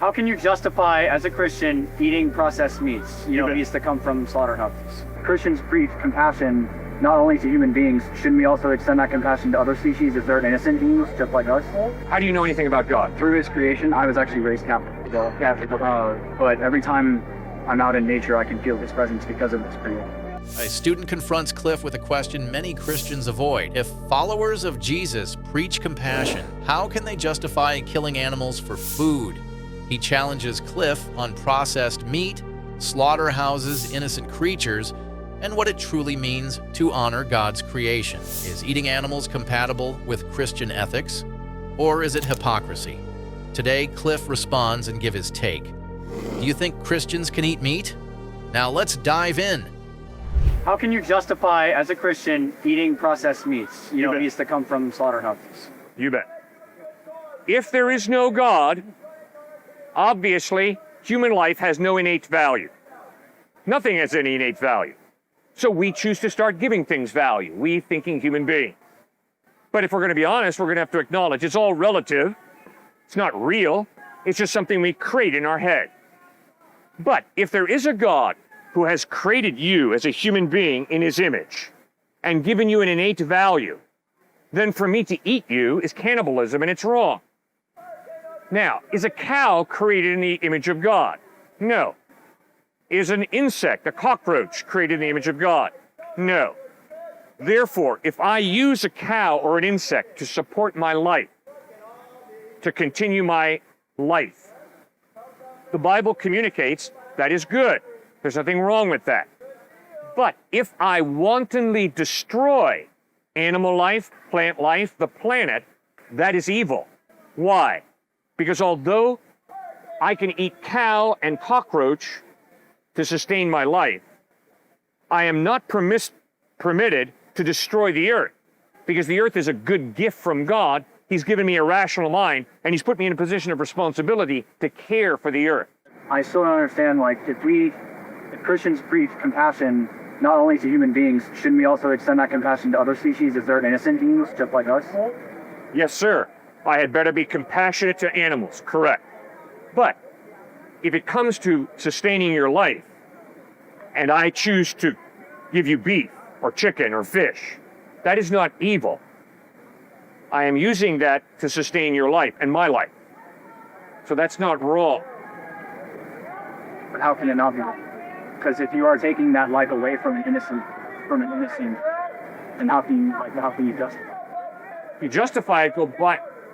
How can you justify, as a Christian, eating processed meats? Meats that come from slaughterhouses. Christians preach compassion not only to human beings. Shouldn't we also extend that compassion to other species if they're innocent beings, just like us? How do you know anything about God? Through His creation, I was actually raised Catholic. But every time I'm out in nature, I can feel His presence because of His creation. A student confronts Cliffe with a question many Christians avoid. If followers of Jesus preach compassion, how can they justify killing animals for food? He challenges Cliffe on processed meat, slaughterhouses, innocent creatures, and what it truly means to honor God's creation. Is eating animals compatible with Christian ethics, or is it hypocrisy? Today, Cliffe responds and gives his take. Do you think Christians can eat meat? Now let's dive in. How can you justify, as a Christian, eating processed meats? Meats that come from slaughterhouses. You bet. If there is no God, obviously, human life has no innate value. Nothing has any innate value. So we choose to start giving things value, we thinking human beings. But if we're going to be honest, we're going to have to acknowledge it's all relative. It's not real. It's just something we create in our head. But if there is a God who has created you as a human being in His image and given you an innate value, then for me to eat you is cannibalism, and it's wrong. Now, is a cow created in the image of God? No. Is an insect, a cockroach, created in the image of God? No. Therefore, if I use a cow or an insect to support my life, to continue my life, the Bible communicates that is good. There's nothing wrong with that. But if I wantonly destroy animal life, plant life, the planet, that is evil. Why? Because although I can eat cow and cockroach to sustain my life, I am not permitted to destroy the earth, because the earth is a good gift from God. He's given me a rational mind, and He's put me in a position of responsibility to care for the earth. I still don't understand, if Christians preach compassion not only to human beings, shouldn't we also extend that compassion to other species if they're innocent beings, just like us? Yes, sir. I had better be compassionate to animals, correct. But if it comes to sustaining your life, and I choose to give you beef or chicken or fish, that is not evil. I am using that to sustain your life and my life. So that's not wrong. But how can it not be? Because if you are taking that life away from an innocent, then how can you justify it? You justify it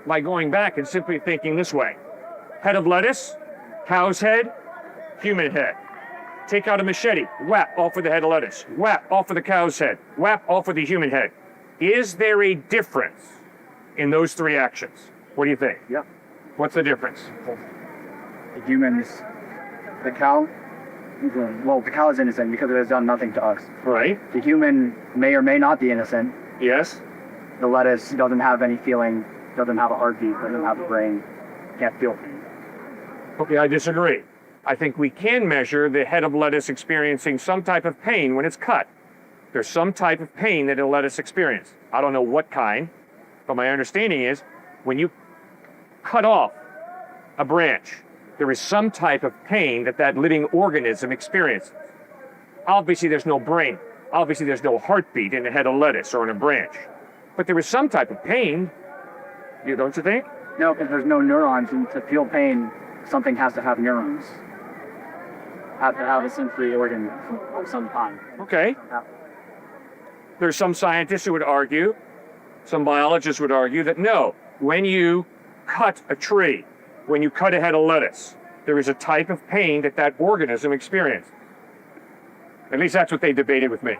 by going back and simply thinking this way. Head of lettuce, cow's head, human head. Take out a machete, whap, off with the head of lettuce. Whap, off with the cow's head. Whap, off with the human head. Is there a difference in those three actions? What do you think? Yeah. What's the difference? The cow is innocent because it has done nothing to us. Right. The human may or may not be innocent. Yes. The lettuce doesn't have any feeling, doesn't have a heartbeat, doesn't have a brain, can't feel pain. Okay, I disagree. I think we can measure the head of lettuce experiencing some type of pain when it's cut. There's some type of pain that a lettuce experiences. I don't know what kind, but my understanding is when you cut off a branch, there is some type of pain that living organism experiences. Obviously, there's no brain. Obviously, there's no heartbeat in a head of lettuce or in a branch. But there is some type of pain, don't you think? No, because there's no neurons, and to feel pain, something has to have neurons. Have to have a sensory organ of some kind. Okay. Yeah. There's some scientists who would argue, some biologists would argue that no, when you cut a tree, when you cut a head of lettuce, there is a type of pain that organism experiences. At least that's what they debated with me.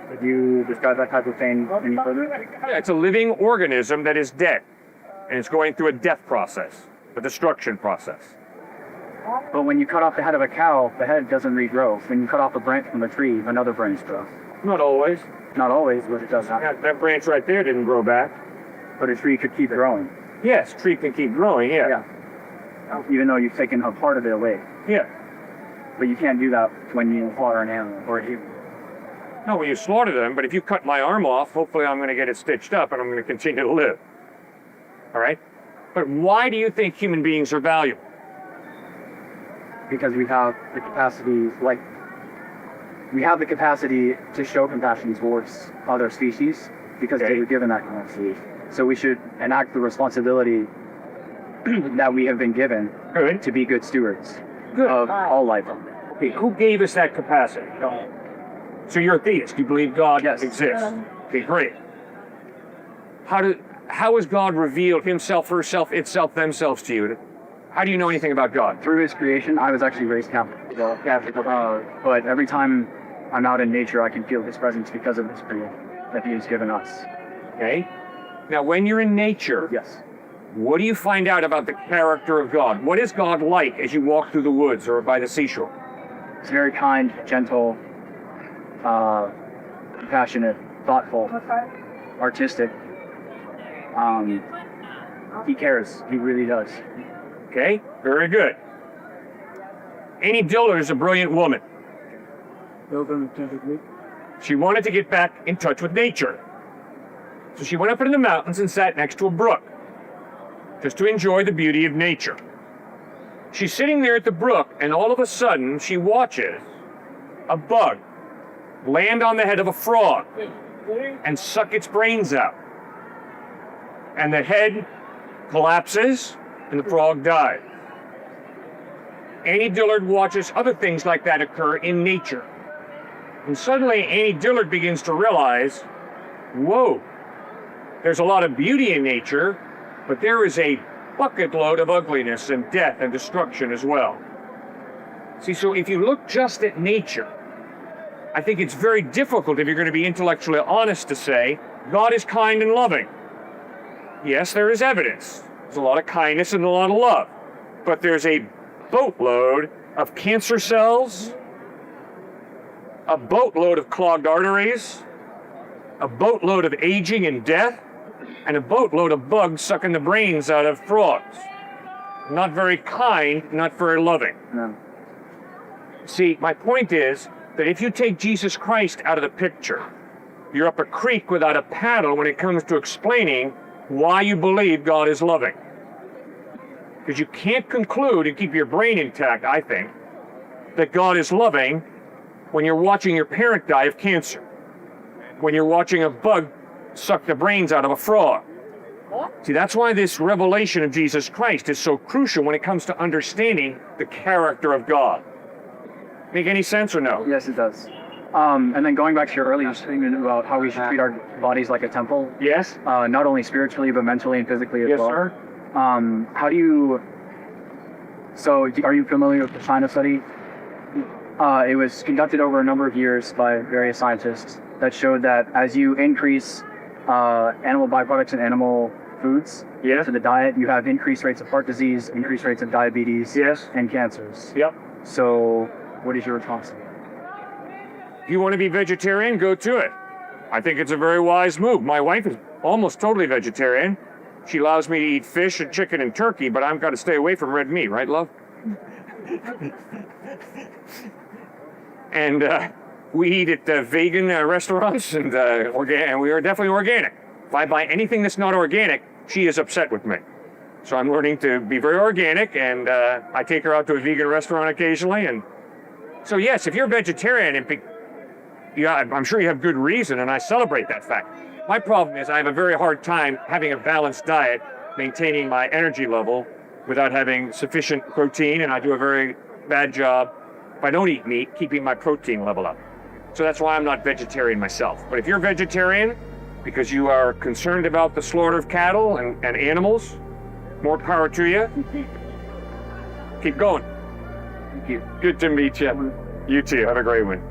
Could you describe that type of pain any further? Yeah, it's a living organism that is dead, and it's going through a death process, a destruction process. But when you cut off the head of a cow, the head doesn't regrow. When you cut off a branch from a tree, another branch grows. Not always. Not always, but it does happen. That branch right there didn't grow back. But a tree could keep growing. Yes, tree can keep growing, yeah. Yeah. Even though you've taken a part of it away. Yeah. But you can't do that when you slaughter an animal or a human. No, when you slaughter them, but if you cut my arm off, hopefully I'm going to get it stitched up and I'm going to continue to live. All right? But why do you think human beings are valuable? because we have the capacity, to show compassion towards other species because they were given that capacity. So we should enact the responsibility that we have been given to be good stewards of all life. Okay, who gave us that capacity? So you're a theist. You believe God exists. Okay, great. How has God revealed himself, herself, itself, themselves to you? How do you know anything about God? Through his creation, I was actually raised Catholic. But every time I'm out in nature, I can feel his presence because of this creation that he has given us. Okay. Now, when you're in nature, what do you find out about the character of God? What is God like as you walk through the woods or by the seashore? He's very kind, gentle, compassionate, thoughtful, artistic. He cares. He really does. Okay, very good. Annie Diller is a brilliant woman. She wanted to get back in touch with nature. So she went up into the mountains and sat next to a brook, just to enjoy the beauty of nature. She's sitting there at the brook, and all of a sudden, she watches a bug land on the head of a frog and suck its brains out. And the head collapses, and the frog dies. Annie Dillard watches other things like that occur in nature. And suddenly, Annie Dillard begins to realize, whoa, there's a lot of beauty in nature, but there is a bucket load of ugliness and death and destruction as well. See, so if you look just at nature, I think it's very difficult if you're going to be intellectually honest to say, God is kind and loving. Yes, there is evidence. There's a lot of kindness and a lot of love. But there's a boatload of cancer cells, a boatload of clogged arteries, a boatload of aging and death, and a boatload of bugs sucking the brains out of frogs. Not very kind, not very loving. No. See, my point is that if you take Jesus Christ out of the picture, you're up a creek without a paddle when it comes to explaining why you believe God is loving. Because you can't conclude and keep your brain intact, I think, that God is loving when you're watching your parent die of cancer, when you're watching a bug suck the brains out of a frog. See, that's why this revelation of Jesus Christ is so crucial when it comes to understanding the character of God. Make any sense or no? Yes, it does. And then going back to your earlier statement about how we should treat our bodies like a temple. Yes? Not only spiritually, but mentally and physically as Yes, well. sir. How do you... So, are you familiar with the China study? It was conducted over a number of years by various scientists that showed that as you increase animal byproducts and animal foods to the diet, you have increased rates of heart disease, increased rates of diabetes, and cancers. Yep. So, what is your response to that? If you want to be vegetarian, go to it. I think it's a very wise move. My wife is almost totally vegetarian. She allows me to eat fish and chicken and turkey, but I've got to stay away from red meat, right, love? And we eat at vegan restaurants, and we are definitely organic. If I buy anything that's not organic, she is upset with me. So I'm learning to be very organic, and I take her out to a vegan restaurant occasionally. And so yes, if you're vegetarian, I'm sure you have good reason, and I celebrate that fact. My problem is I have a very hard time having a balanced diet, maintaining my energy level without having sufficient protein, and I do a very bad job, if I don't eat meat, keeping my protein level up. So that's why I'm not vegetarian myself. But if you're vegetarian, because you are concerned about the slaughter of cattle and animals, more power to you. Keep going. Thank you. Good to meet you. You too. Have a great one.